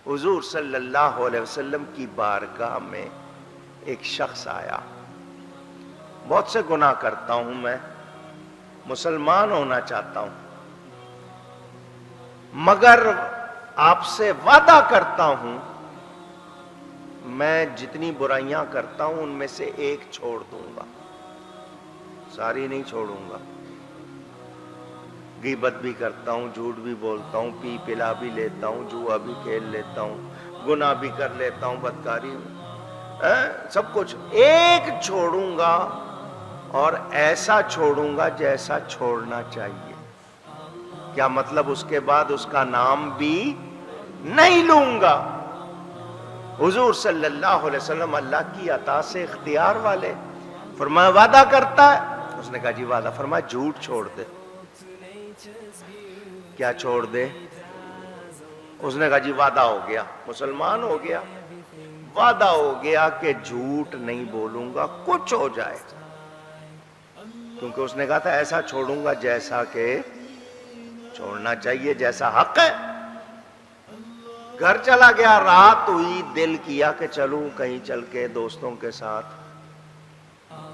حضور صلی اللہ علیہ وسلم کی بارگاہ میں ایک شخص آیا. بہت سے گناہ کرتا ہوں میں، مسلمان ہونا چاہتا ہوں، مگر آپ سے وعدہ کرتا ہوں میں جتنی برائیاں کرتا ہوں ان میں سے ایک چھوڑ دوں گا، ساری نہیں چھوڑوں گا. غیبت بھی کرتا ہوں، جھوٹ بھی بولتا ہوں، پی پلا بھی لیتا ہوں، جوا بھی کھیل لیتا ہوں، گناہ بھی کر لیتا ہوں، بدکاری سب کچھ. ایک چھوڑوں گا، اور ایسا چھوڑوں گا جیسا چھوڑنا چاہیے. کیا مطلب؟ اس کے بعد اس کا نام بھی نہیں لوں گا. حضور صلی اللہ علیہ وسلم اللہ کی عطا سے اختیار والے. فرمایا وعدہ کرتا ہے؟ اس نے کہا جی وعدہ. فرمایا جھوٹ چھوڑ دے. کیا چھوڑ دے؟ اس نے کہا جی وعدہ ہو گیا، مسلمان ہو گیا. وعدہ ہو گیا کہ جھوٹ نہیں بولوں گا کچھ ہو جائے، کیونکہ اس نے کہا تھا ایسا چھوڑوں گا جیسا کہ چھوڑنا چاہیے، جیسا حق ہے. گھر چلا گیا، رات ہوئی، دل کیا کہ چلوں کہیں چل کے دوستوں کے ساتھ،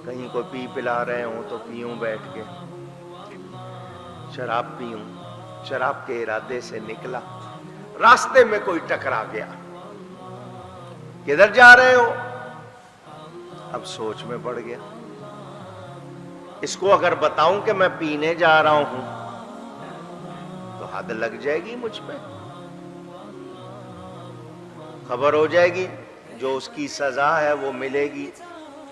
کہیں کوئی پی پلا رہے ہوں تو پیوں بیٹھ کے، شراب پیوں. شراب کے ارادے سے نکلا، راستے میں کوئی ٹکرا گیا. کدھر جا رہے ہو؟ اب سوچ میں پڑ گیا. اس کو اگر بتاؤں کہ میں پینے جا رہا ہوں تو حد لگ جائے گی مجھ پہ، خبر ہو جائے گی، جو اس کی سزا ہے وہ ملے گی،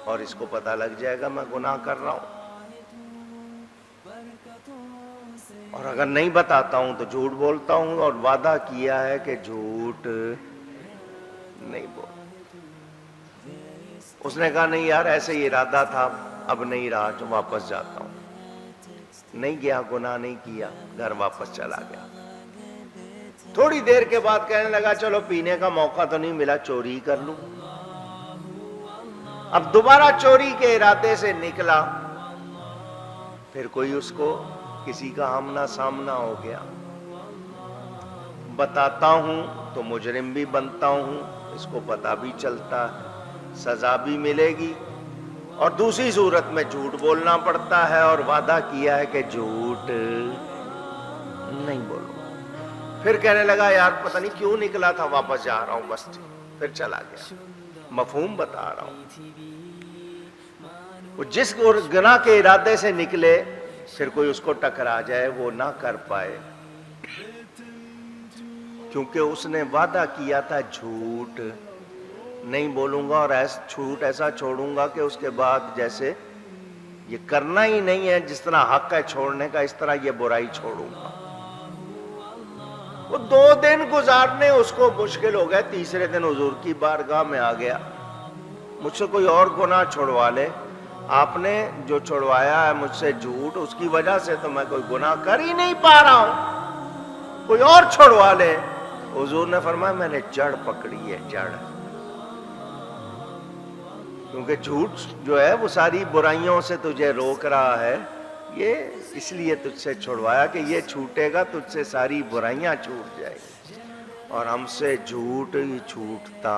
اور اس کو پتہ لگ جائے گا میں گناہ کر رہا ہوں. اور اگر نہیں بتاتا ہوں تو جھوٹ بولتا ہوں، اور وعدہ کیا ہے کہ جھوٹ نہیں بول. اس نے کہا نہیں یار ایسے ہی ارادہ تھا، اب نہیں رہا، جو واپس جاتا ہوں. نہیں گیا، گناہ نہیں کیا، گھر واپس چلا گیا. تھوڑی دیر کے بعد کہنے لگا چلو پینے کا موقع تو نہیں ملا، چوری کر لوں. اب دوبارہ چوری کے ارادے سے نکلا، پھر کوئی اس کو کسی کا آمنا سامنا ہو گیا. بتاتا ہوں تو مجرم بھی بنتا ہوں، اس کو پتہ بھی چلتا ہے، سزا بھی ملے گی، اور دوسری صورت میں جھوٹ بولنا پڑتا ہے، اور وعدہ کیا ہے کہ جھوٹ نہیں بولوں. پھر کہنے لگا یار پتہ نہیں کیوں نکلا تھا، واپس جا رہا ہوں بس. پھر چلا گیا. مفہوم بتا رہا ہوں. وہ جس گناہ کے ارادے سے نکلے، پھر کوئی اس کو ٹکرا جائے وہ نہ کر پائے، کیونکہ اس نے وعدہ کیا تھا جھوٹ نہیں بولوں گا، اور جھوٹ ایسا چھوڑوں گا کہ اس کے بعد جیسے یہ کرنا ہی نہیں ہے، جس طرح حق ہے چھوڑنے کا اس طرح یہ برائی چھوڑوں گا. وہ 2 دن گزارنے اس کو مشکل ہو گئے. تیسرے دن حضور کی بارگاہ میں آ گیا، مجھ سے کوئی اور گناہ چھڑوا لے، آپ نے جو چھڑوایا ہے مجھ سے جھوٹ، اس کی وجہ سے تو میں کوئی گناہ کر ہی نہیں پا رہا ہوں، کوئی اور چھڑوا لے. حضور نے فرمایا میں نے جڑ پکڑی ہے، جڑ. کیونکہ جھوٹ جو ہے وہ ساری برائیوں سے تجھے روک رہا ہے، یہ اس لیے تجھ سے چھڑوایا کہ یہ چھوٹے گا تجھ سے ساری برائیاں چھوٹ جائیں گی. اور ہم سے جھوٹ ہی چھوٹتا.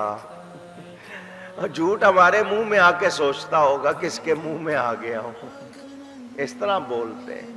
اور جھوٹ ہمارے منہ میں آ کے سوچتا ہوگا کس کے منہ میں آ گیا ہوں، اس طرح بولتے ہیں.